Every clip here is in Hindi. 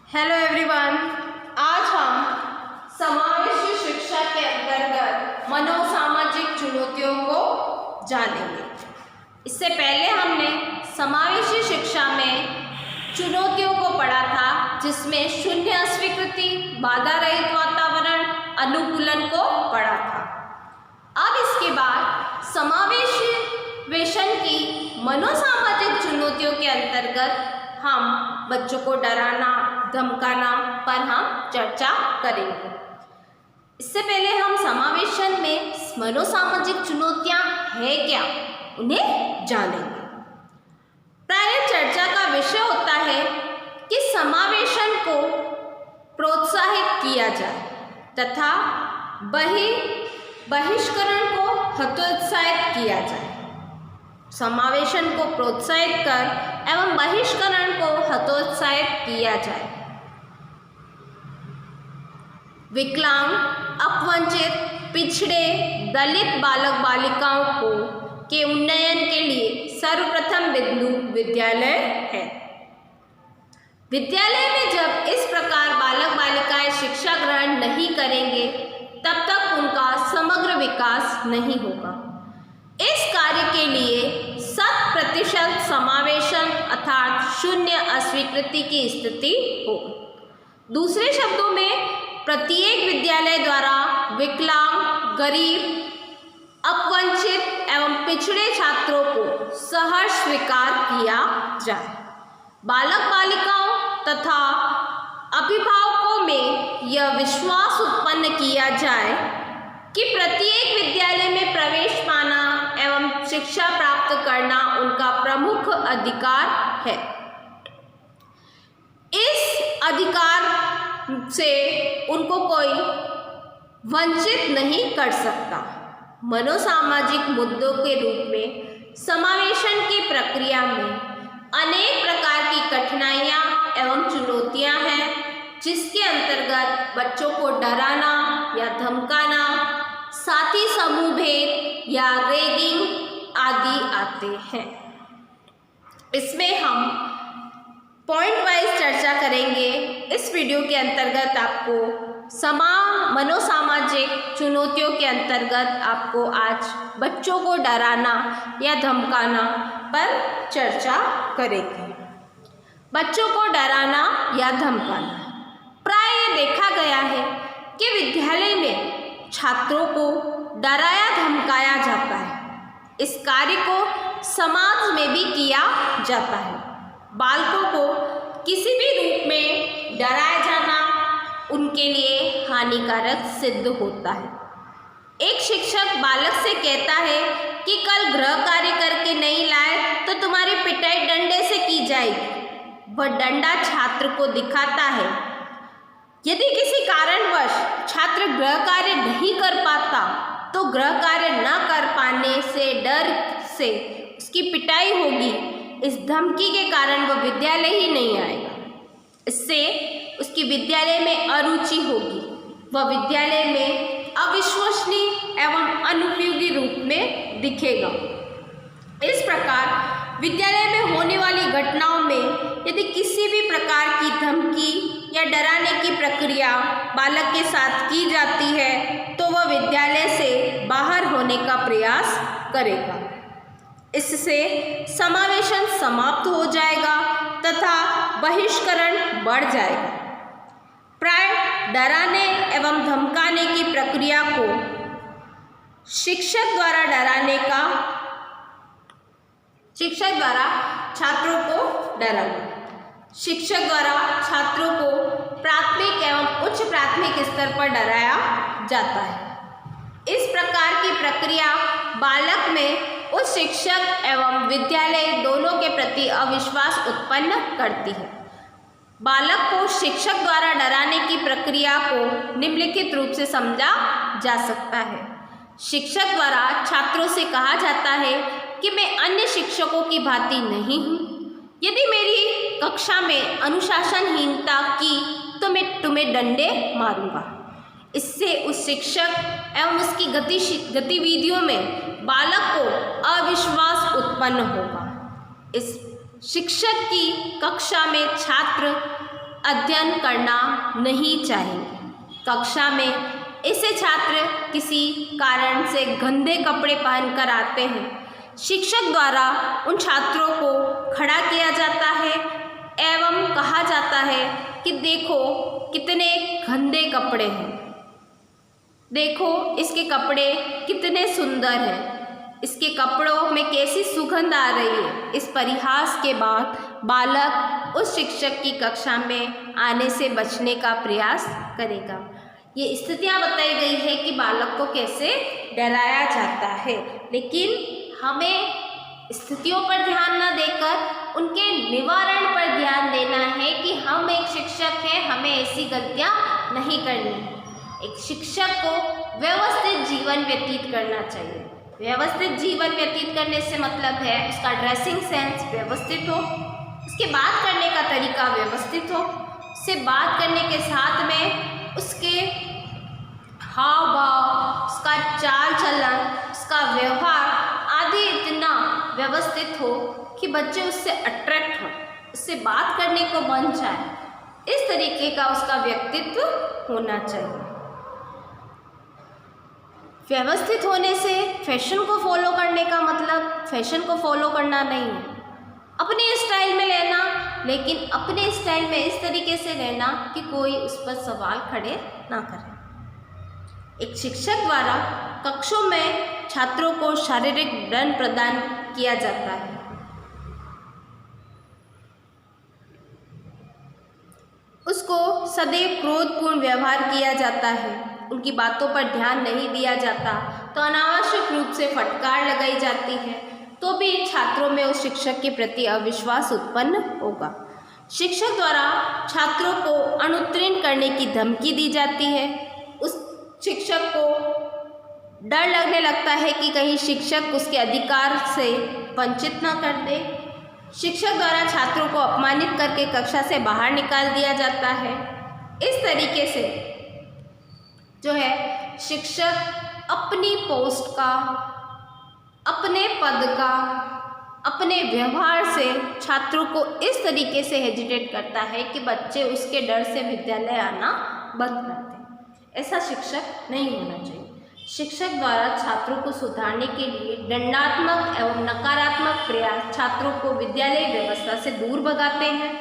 हेलो एवरीवन, आज हम समावेशी शिक्षा के अंतर्गत मनोसामाजिक चुनौतियों को जानेंगे। इससे पहले हमने समावेशी शिक्षा में चुनौतियों को पढ़ा था, जिसमें शून्य अस्वीकृति, बाधा रहित वातावरण, अनुकूलन को पढ़ा था। अब इसके बाद समावेशी वेशन की मनोसामाजिक चुनौतियों के अंतर्गत हम बच्चों को डराना, धमकाना पर हम चर्चा करेंगे। इससे पहले हम समावेशन में मनोसामाजिक चुनौतियां हैं क्या, उन्हें जानेंगे। प्राय चर्चा का विषय होता है कि समावेशन को प्रोत्साहित किया जाए तथा बहिष्करण को हतोत्साहित किया जाए। समावेशन को प्रोत्साहित कर एवं बहिष्करण को हतोत्साहित किया जाए। विकलांग, अपवंचित, पिछड़े, दलित बालक बालिकाओं को के उन्नयन के लिए सर्वप्रथम बिंदु विद्यालय है। विद्यालय में जब इस प्रकार बालक बालिकाएं शिक्षा ग्रहण नहीं करेंगे, तब तक उनका समग्र विकास नहीं होगा। इस कार्य के लिए 100% समावेशन अर्थात शून्य अस्वीकृति की स्थिति हो। दूसरे शब्दों में, प्रत्येक विद्यालय द्वारा विकलांग, गरीब, अपवंचित एवं पिछड़े छात्रों को सहर्ष स्वीकार किया जाए। बालक बालिकाओं तथा अभिभावकों में यह विश्वास उत्पन्न किया जाए कि प्रत्येक विद्यालय में प्रवेश पाना एवं शिक्षा प्राप्त करना उनका प्रमुख अधिकार है। इस अधिकार से उनको कोई वंचित नहीं कर सकता। मनोसामाजिक मुद्दों के रूप में समावेशन की प्रक्रिया में अनेक प्रकार की कठिनाइयाँ एवं चुनौतियाँ हैं, जिसके अंतर्गत बच्चों को डराना या धमकाना, साथी समूह भेद या रैगिंग आदि आते हैं। इसमें हम पॉइंट वाइज चर्चा करेंगे। इस वीडियो के अंतर्गत आपको मनोसामाजिक चुनौतियों के अंतर्गत आपको आज बच्चों को डराना या धमकाना पर चर्चा करेंगे। बच्चों को डराना या धमकाना, प्राय ये देखा गया है कि विद्यालय में छात्रों को डराया धमकाया जाता है। इस कार्य को समाज में भी किया जाता है। बालकों को किसी भी रूप में डराया जाना उनके लिए हानिकारक सिद्ध होता है। एक शिक्षक बालक से कहता है कि कल गृह कार्य करके नहीं लाए तो तुम्हारी पिटाई डंडे से की जाएगी। वह डंडा छात्र को दिखाता है। यदि किसी कारणवश छात्र गृह कार्य नहीं कर पाता तो गृह कार्य न कर पाने से डर से उसकी पिटाई होगी। इस धमकी के कारण वह विद्यालय ही नहीं आएगा। इससे उसकी विद्यालय में अरुचि होगी। वह विद्यालय में अविश्वसनीय एवं अनुपयोगी रूप में दिखेगा। इस प्रकार विद्यालय में होने वाली घटनाओं में यदि किसी भी प्रकार की धमकी या डराने की प्रक्रिया बालक के साथ की जाती है तो वह विद्यालय से बाहर होने का प्रयास करेगा। इससे समावेशन समाप्त हो जाएगा तथा बहिष्करण बढ़ जाएगा। प्राय डराने एवं धमकाने की प्रक्रिया को शिक्षक द्वारा छात्रों को डराना, शिक्षक द्वारा छात्रों को प्राथमिक एवं उच्च प्राथमिक स्तर पर डराया जाता है। इस प्रकार की प्रक्रिया बालक में उस शिक्षक एवं विद्यालय दोनों के प्रति अविश्वास उत्पन्न करती है। बालक को शिक्षक द्वारा डराने की प्रक्रिया को निम्नलिखित रूप से समझा जा सकता है। शिक्षक द्वारा छात्रों से कहा जाता है कि मैं अन्य शिक्षकों की भांति नहीं हूँ। यदि मेरी कक्षा में अनुशासनहीनता की तो मैं तुम्हें डंडे मारूंगा। इससे उस शिक्षक एवं उसकी गतिविधियों में बालक को अविश्वास उत्पन्न होगा। इस शिक्षक की कक्षा में छात्र अध्ययन करना नहीं चाहेंगे। कक्षा में ऐसे छात्र किसी कारण से गंदे कपड़े पहनकर आते हैं। शिक्षक द्वारा उन छात्रों को खड़ा किया जाता है एवं कहा जाता है कि देखो कितने गंदे कपड़े हैं, देखो इसके कपड़े कितने सुंदर हैं, इसके कपड़ों में कैसी सुगंध आ रही है। इस परिहास के बाद बालक उस शिक्षक की कक्षा में आने से बचने का प्रयास करेगा। ये स्थितियाँ बताई गई है कि बालक को कैसे डराया जाता है, लेकिन हमें स्थितियों पर ध्यान न देकर उनके निवारण पर ध्यान देना है कि हम एक शिक्षक हैं, हमें ऐसी गलतियाँ नहीं करनी। एक शिक्षक को व्यवस्थित जीवन व्यतीत करना चाहिए। व्यवस्थित जीवन व्यतीत करने से मतलब है उसका ड्रेसिंग सेंस व्यवस्थित हो, उसके बात करने का तरीका व्यवस्थित हो, उससे बात करने के साथ में उसके हाव भाव, उसका चाल चलन, उसका व्यवहार आदि इतना व्यवस्थित हो कि बच्चे उससे अट्रैक्ट हो, उससे बात करने को मन चाहे। इस तरीके का उसका व्यक्तित्व होना चाहिए। व्यवस्थित होने से फैशन को फॉलो करने का मतलब फैशन को फॉलो करना नहीं है, अपने स्टाइल में लेना, लेकिन अपने स्टाइल में इस तरीके से लेना कि कोई उस पर सवाल खड़े ना करे। एक शिक्षक द्वारा कक्षों में छात्रों को शारीरिक दंड प्रदान किया जाता है। उसको सदैव क्रोधपूर्ण व्यवहार किया जाता है, उनकी बातों पर ध्यान नहीं दिया जाता तो अनावश्यक रूप से फटकार लगाई जाती है, तो भी छात्रों में उस शिक्षक के प्रति अविश्वास उत्पन्न होगा। शिक्षक द्वारा छात्रों को अनुत्तीर्ण करने की धमकी दी जाती है। उस शिक्षक को डर लगने लगता है कि कहीं शिक्षक उसके अधिकार से वंचित न कर दे। शिक्षक द्वारा छात्रों को अपमानित करके कक्षा से बाहर निकाल दिया जाता है। इस तरीके से जो है शिक्षक अपनी पोस्ट का, अपने पद का, अपने व्यवहार से छात्रों को इस तरीके से हेजिटेट करता है कि बच्चे उसके डर से विद्यालय आना बंद कर दें। ऐसा शिक्षक नहीं होना चाहिए। शिक्षक द्वारा छात्रों को सुधारने के लिए दंडात्मक एवं नकारात्मक प्रयास छात्रों को विद्यालय व्यवस्था से दूर भगाते हैं,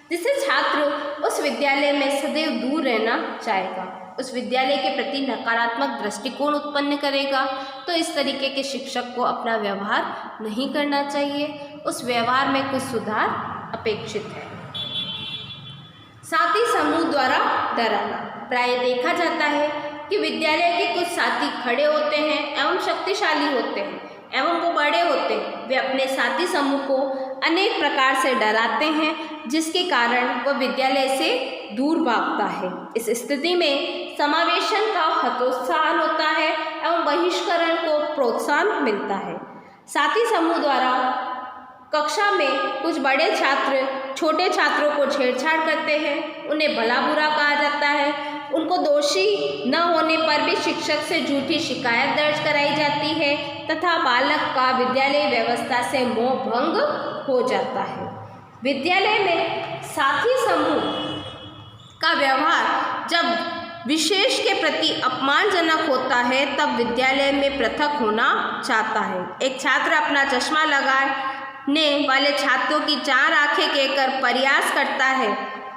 जिससे छात्र उस विद्यालय में सदैव दूर रहना चाहेगा, उस विद्यालय के प्रति नकारात्मक दृष्टिकोण उत्पन्न करेगा। तो इस तरीके के शिक्षक को अपना व्यवहार नहीं करना चाहिए, उस व्यवहार में कुछ सुधार अपेक्षित है। साथी समूह द्वारा डराना। प्राय देखा जाता है कि विद्यालय के कुछ साथी खड़े होते हैं एवं शक्तिशाली होते हैं एवं वो बड़े होते हैं। वे अपने साथी समूह को अनेक प्रकार से डराते हैं, जिसके कारण वह विद्यालय से दूर भागता है। इस स्थिति में समावेशन का हतोत्साहन होता है एवं बहिष्करण को प्रोत्साहन मिलता है। साथी समूह द्वारा कक्षा में कुछ बड़े छात्र छोटे छात्रों को छेड़छाड़ करते हैं, उन्हें भला बुरा कहा जाता है, उनको दोषी न होने पर भी शिक्षक से झूठी शिकायत दर्ज कराई जाती है तथा बालक का विद्यालय व्यवस्था से मोह भंग हो जाता है। विद्यालय में साथी समूह का व्यवहार जब विशेष के प्रति अपमानजनक होता है तब विद्यालय में पृथक होना चाहता है। एक छात्र अपना चश्मा लगाने वाले छात्रों की 4 आंखें कहकर प्रयास करता है।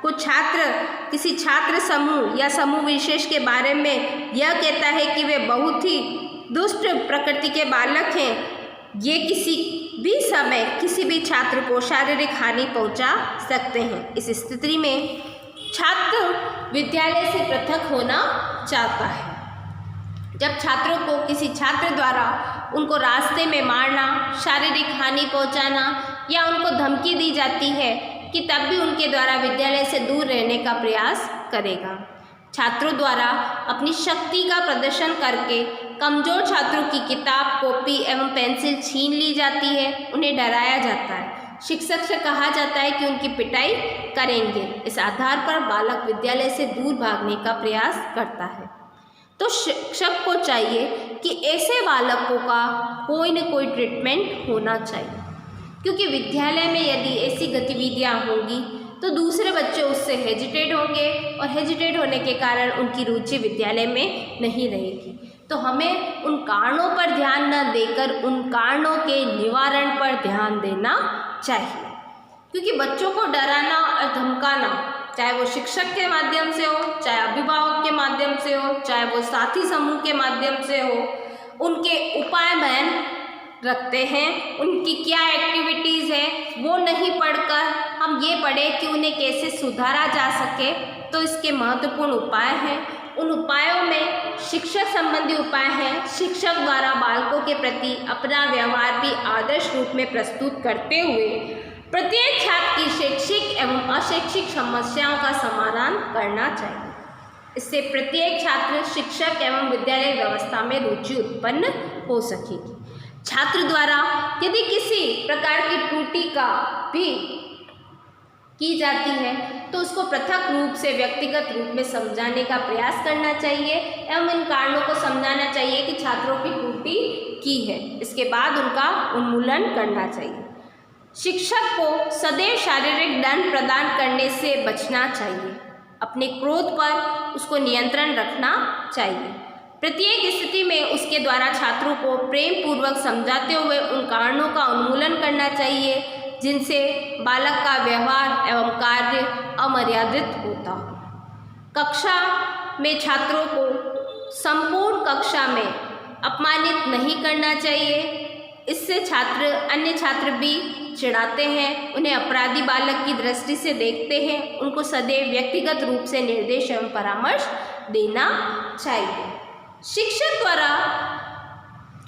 कुछ छात्र किसी छात्र समूह या समूह विशेष के बारे में यह कहता है कि वे बहुत ही दुष्ट प्रकृति के बालक हैं, ये किसी भी समय किसी भी छात्र को शारीरिक हानि पहुंचा सकते हैं। इस स्थिति में छात्र विद्यालय से पृथक होना चाहता है। जब छात्रों को किसी छात्र द्वारा उनको रास्ते में मारना, शारीरिक हानि पहुंचाना या उनको धमकी दी जाती है कि तब भी उनके द्वारा विद्यालय से दूर रहने का प्रयास करेगा। छात्रों द्वारा अपनी शक्ति का प्रदर्शन करके कमज़ोर छात्रों की किताब, कॉपी एवं पेंसिल छीन ली जाती है, उन्हें डराया जाता है। शिक्षक से कहा जाता है कि उनकी पिटाई करेंगे। इस आधार पर बालक विद्यालय से दूर भागने का प्रयास करता है। तो शिक्षक को चाहिए कि ऐसे बालकों का कोई न कोई ट्रीटमेंट होना चाहिए, क्योंकि विद्यालय में यदि ऐसी गतिविधियां होंगी तो दूसरे बच्चे उससे हेजिटेट होंगे और हेजिटेट होने के कारण उनकी रुचि विद्यालय में नहीं रहेगी। तो हमें उन कारणों पर ध्यान न देकर उन कारणों के निवारण पर ध्यान देना चाहिए, क्योंकि बच्चों को डराना और धमकाना, चाहे वो शिक्षक के माध्यम से हो, चाहे अभिभावक के माध्यम से हो, चाहे वो साथी समूह के माध्यम से हो, उनके उपाय बयान रखते हैं, उनकी क्या एक्टिविटीज़ है वो नहीं पढ़कर हम ये पढ़ें कि उन्हें कैसे सुधारा जा सके। तो इसके महत्वपूर्ण उपाय हैं। उन उपायों में शिक्षक संबंधी उपाय हैं। शिक्षक द्वारा बालकों के प्रति अपना व्यवहार भी आदर्श रूप में प्रस्तुत करते हुए प्रत्येक छात्र की शैक्षिक एवं अशैक्षिक समस्याओं का समाधान करना चाहिए। इससे प्रत्येक छात्र शिक्षक एवं विद्यालय व्यवस्था में रुचि उत्पन्न हो सकेगी। छात्र द्वारा यदि किसी प्रकार की त्रुटि का भी की जाती है तो उसको पृथक रूप से व्यक्तिगत रूप में समझाने का प्रयास करना चाहिए एवं इन कारणों को समझाना चाहिए कि छात्रों की त्रुटि की है। इसके बाद उनका उन्मूलन करना चाहिए। शिक्षक को सदैव शारीरिक दंड प्रदान करने से बचना चाहिए। अपने क्रोध पर उसको नियंत्रण रखना चाहिए। प्रत्येक स्थिति में उसके द्वारा छात्रों को प्रेम पूर्वक समझाते हुए उन कारणों का उन्मूलन करना चाहिए जिनसे बालक का व्यवहार एवं कार्य अमर्यादित होता हो। कक्षा में छात्रों को संपूर्ण कक्षा में अपमानित नहीं करना चाहिए। इससे अन्य छात्र भी चिढ़ाते हैं, उन्हें अपराधी बालक की दृष्टि से देखते हैं। उनको सदैव व्यक्तिगत रूप से निर्देश एवं परामर्श देना चाहिए। शिक्षक द्वारा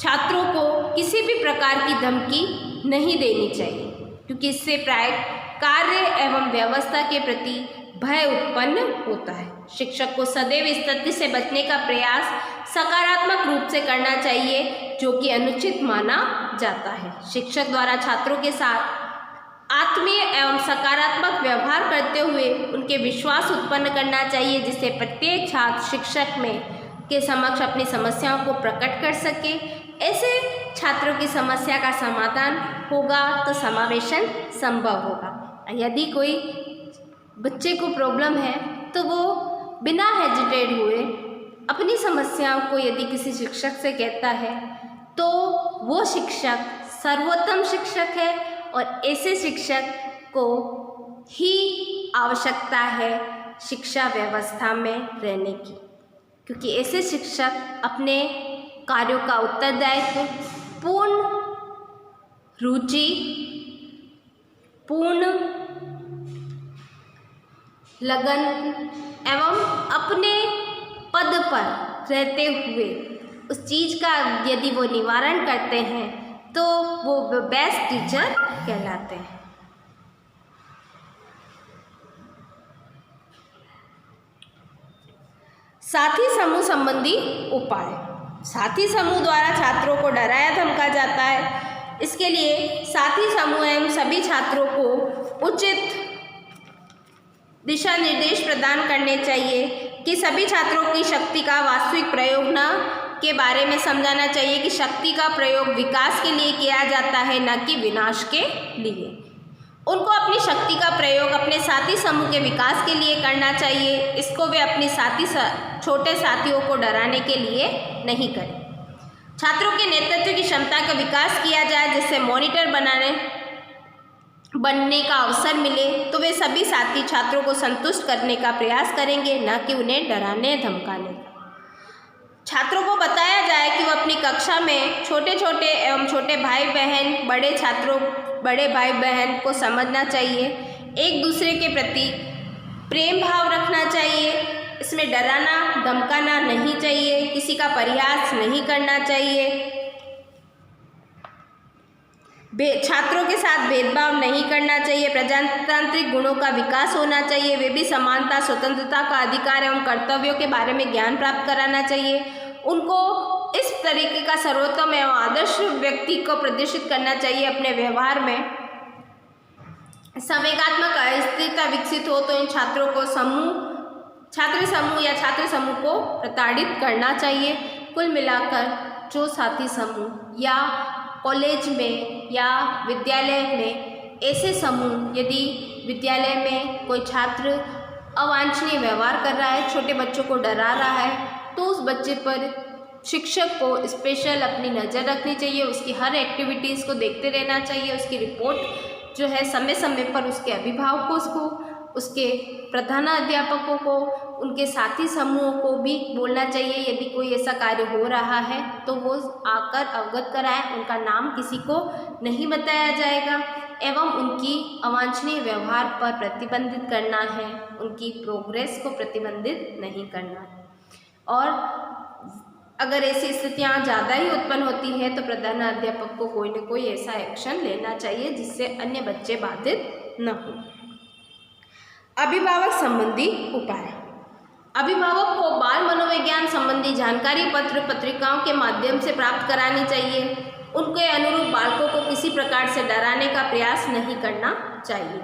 छात्रों को किसी भी प्रकार की धमकी नहीं देनी चाहिए, क्योंकि इससे प्राय कार्य एवं व्यवस्था के प्रति भय उत्पन्न होता है। शिक्षक को सदैव इस तथ्य से बचने का प्रयास सकारात्मक रूप से करना चाहिए जो कि अनुचित माना जाता है। शिक्षक द्वारा छात्रों के साथ आत्मीय एवं सकारात्मक व्यवहार करते हुए उनके विश्वास उत्पन्न करना चाहिए, जिससे प्रत्येक छात्र शिक्षक के समक्ष अपनी समस्याओं को प्रकट कर सके। ऐसे छात्रों की समस्या का समाधान होगा तो समावेशन संभव होगा। यदि कोई बच्चे को प्रॉब्लम है तो वो बिना हेजिटेट हुए अपनी समस्याओं को यदि किसी शिक्षक से कहता है तो वो शिक्षक सर्वोत्तम शिक्षक है और ऐसे शिक्षक को ही आवश्यकता है शिक्षा व्यवस्था में रहने की, क्योंकि ऐसे शिक्षक अपने कार्यों का उत्तरदायित्व पूर्ण रुचि, पूर्ण लगन एवं अपने पद पर रहते हुए उस चीज़ का यदि वो निवारण करते हैं तो वो बेस्ट टीचर कहलाते हैं। साथी समूह संबंधी उपाय। साथी समूह द्वारा छात्रों को डराया धमका जाता है। इसके लिए साथी समूह एवं सभी छात्रों को उचित दिशा निर्देश प्रदान करने चाहिए कि सभी छात्रों की शक्ति का वास्तविक प्रयोग न के बारे में समझाना चाहिए कि शक्ति का प्रयोग विकास के लिए किया जाता है, न कि विनाश के लिए। उनको अपनी शक्ति का प्रयोग अपने साथी समूह के विकास के लिए करना चाहिए। इसको वे अपनी छोटे साथियों को डराने के लिए नहीं करें। छात्रों के नेतृत्व की क्षमता का विकास किया जाए, जिससे मॉनिटर बनने का अवसर मिले तो वे सभी साथी छात्रों को संतुष्ट करने का प्रयास करेंगे, न कि उन्हें डराने धमकाने। छात्रों को बताया जाए कि वो अपनी कक्षा में छोटे भाई बहन बड़े भाई बहन को समझना चाहिए, एक दूसरे के प्रति प्रेम भाव रखना चाहिए। इसमें डराना धमकाना नहीं चाहिए, किसी का परिहास नहीं करना चाहिए, छात्रों के साथ भेदभाव नहीं करना चाहिए, प्रजातांत्रिक गुणों का विकास होना चाहिए, वे भी समानता स्वतंत्रता का अधिकार एवं कर्तव्यों के बारे में ज्ञान प्राप्त कराना चाहिए। उनको इस तरीके का सर्वोत्तम एवं आदर्श व्यक्ति को प्रदर्शित करना चाहिए। अपने व्यवहार में संवेगात्मक अस्थिरता विकसित हो तो इन छात्रों को छात्र समूह को प्रताड़ित करना चाहिए। कुल मिलाकर जो साथी समूह या कॉलेज में या विद्यालय में ऐसे समूह यदि विद्यालय में कोई छात्र अवांछनीय व्यवहार कर रहा है, छोटे बच्चों को डरा रहा है, तो उस बच्चे पर शिक्षक को स्पेशल अपनी नज़र रखनी चाहिए, उसकी हर एक्टिविटीज़ को देखते रहना चाहिए, उसकी रिपोर्ट जो है समय समय पर उसके अभिभावकों को, उसके प्रधानाध्यापकों को, उनके साथी समूहों को भी बोलना चाहिए। यदि कोई ऐसा कार्य हो रहा है तो वो आकर अवगत कराएं, उनका नाम किसी को नहीं बताया जाएगा एवं उनकी अवांछनीय व्यवहार पर प्रतिबंधित करना है, उनकी प्रोग्रेस को प्रतिबंधित नहीं करना है। और अगर ऐसी स्थितियाँ ज़्यादा ही उत्पन्न होती है तो प्रधानाध्यापक को कोई न कोई ऐसा एक्शन लेना चाहिए जिससे अन्य बच्चे बाधित न हो। अभिभावक संबंधी उपाय। अभिभावक को बाल मनोविज्ञान संबंधी जानकारी पत्र पत्रिकाओं के माध्यम से प्राप्त करानी चाहिए। उनके अनुरूप बालकों को किसी प्रकार से डराने का प्रयास नहीं करना चाहिए,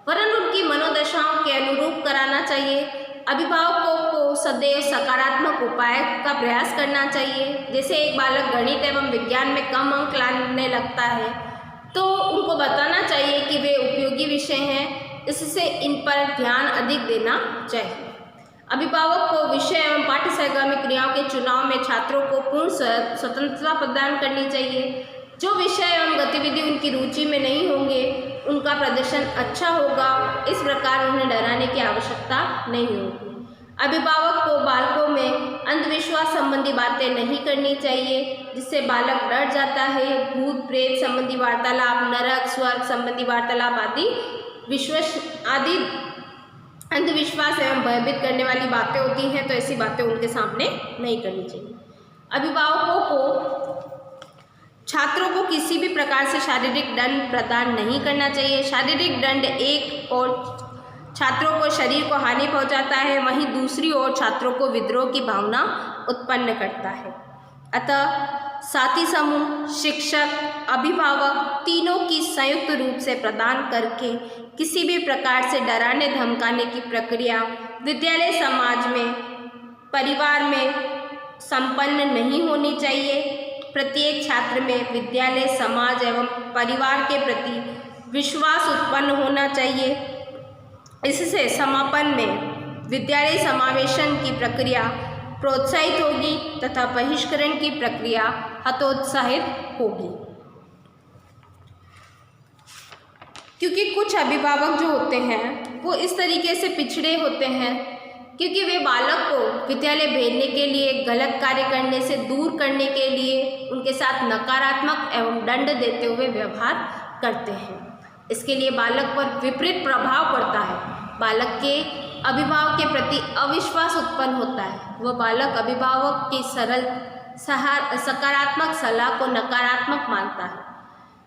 वरन उनकी मनोदशाओं के अनुरूप कराना चाहिए। अभिभावकों को सदैव सकारात्मक उपाय का प्रयास करना चाहिए। जैसे एक बालक गणित एवं विज्ञान में कम अंक लाने लगता है तो उनको बताना चाहिए कि वे उपयोगी विषय हैं, इससे इन पर ध्यान अधिक देना चाहिए। अभिभावक को विषय एवं पाठ्य सहगामी क्रियाओं के चुनाव में छात्रों को पूर्ण स्वतंत्रता प्रदान करनी चाहिए। जो विषय एवं गतिविधि उनकी रुचि में नहीं होंगे उनका प्रदर्शन अच्छा होगा, इस प्रकार उन्हें डराने की आवश्यकता नहीं होगी। अभिभावक को बालकों में अंधविश्वास संबंधी बातें नहीं करनी चाहिए जिससे बालक डर जाता है। भूत प्रेत संबंधी वार्तालाप, नरक स्वर्ग संबंधी वार्तालाप आदि अंधविश्वास एवं भयभीत करने वाली बातें होती हैं, तो ऐसी बातें उनके सामने नहीं करनी चाहिए। अभिभावकों को छात्रों को किसी भी प्रकार से शारीरिक दंड प्रदान नहीं करना चाहिए। शारीरिक दंड एक और छात्रों को शरीर को हानि पहुंचाता है, वहीं दूसरी ओर छात्रों को विद्रोह की भावना उत्पन्न करता है। अतः साथी समूह, शिक्षक, अभिभावक तीनों की संयुक्त रूप से प्रदान करके किसी भी प्रकार से डराने धमकाने की प्रक्रिया विद्यालय समाज में, परिवार में संपन्न नहीं होनी चाहिए। प्रत्येक छात्र में विद्यालय समाज एवं परिवार के प्रति विश्वास उत्पन्न होना चाहिए। इससे समापन में विद्यालय समावेशन की प्रक्रिया प्रोत्साहित होगी तथा बहिष्करण की प्रक्रिया हतोत्साहित होगी। क्योंकि कुछ अभिभावक जो होते हैं वो इस तरीके से पिछड़े होते हैं क्योंकि वे बालक को विद्यालय भेजने के लिए, गलत कार्य करने से दूर करने के लिए उनके साथ नकारात्मक एवं दंड देते हुए व्यवहार करते हैं। इसके लिए बालक पर विपरीत प्रभाव पड़ता है। बालक के अभिभावक के प्रति अविश्वास उत्पन्न होता है। वह बालक अभिभावक की सकारात्मक सलाह को नकारात्मक मानता है।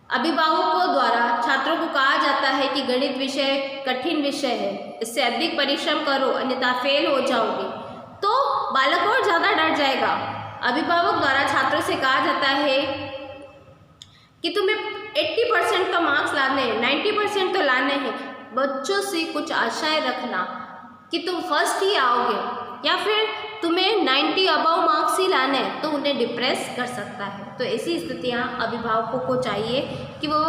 अभिभावकों द्वारा छात्रों को कहा जाता है कि गणित विषय कठिन विषय है, इससे अधिक परिश्रम करो अन्यथा फेल हो जाओगे, तो बालक और ज़्यादा डर जाएगा। अभिभावक द्वारा छात्रों से कहा जाता है कि तुम्हें 80% तो मार्क्स लाने हैं, 90% तो लाने हैं। बच्चों से कुछ आशाएं रखना कि तुम फर्स्ट ही आओगे या फिर तुम्हें 90 अबव मार्क्स ही लाने हैं, तो उन्हें डिप्रेस कर सकता है। तो ऐसी स्थितियाँ अभिभावकों को चाहिए कि वो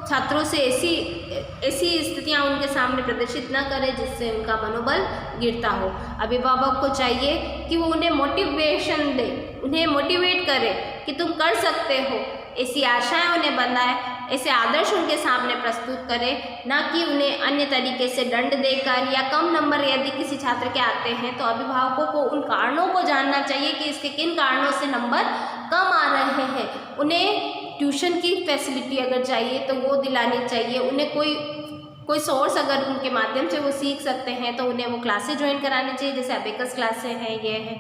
छात्रों से ऐसी स्थितियाँ उनके सामने प्रदर्शित न करें जिससे उनका मनोबल गिरता हो। अभिभावक को चाहिए कि वो उन्हें मोटिवेशन दे, उन्हें मोटिवेट करे कि तुम कर सकते हो, ऐसी आशाएं उन्हें बनाए, ऐसे आदर्श उनके सामने प्रस्तुत करें, ना कि उन्हें अन्य तरीके से दंड देकर या कम नंबर यदि किसी छात्र के आते हैं तो अभिभावकों को उन कारणों को जानना चाहिए कि इसके किन कारणों से नंबर कम आ रहे हैं। उन्हें ट्यूशन की फैसिलिटी अगर चाहिए तो वो दिलानी चाहिए। उन्हें कोई सोर्स अगर उनके माध्यम से वो सीख सकते हैं तो उन्हें वो क्लासेस ज्वाइन करानी चाहिए, जैसे अबेकस क्लासें हैं, ये है।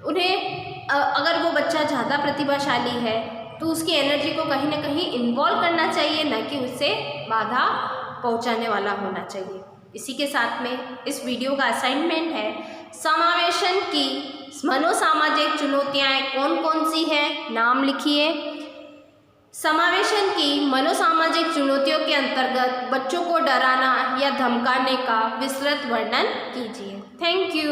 उन्हें अगर वो बच्चा ज़्यादा प्रतिभाशाली है तो उसकी एनर्जी को कहीं ना कहीं इन्वॉल्व करना चाहिए, न कि उससे बाधा पहुंचाने वाला होना चाहिए। इसी के साथ में इस वीडियो का असाइनमेंट है, समावेशन की मनोसामाजिक चुनौतियाँ कौन कौन सी हैं, नाम लिखिए। समावेशन की मनोसामाजिक चुनौतियों के अंतर्गत बच्चों को डराना या धमकाने का विस्तृत वर्णन कीजिए। Thank you.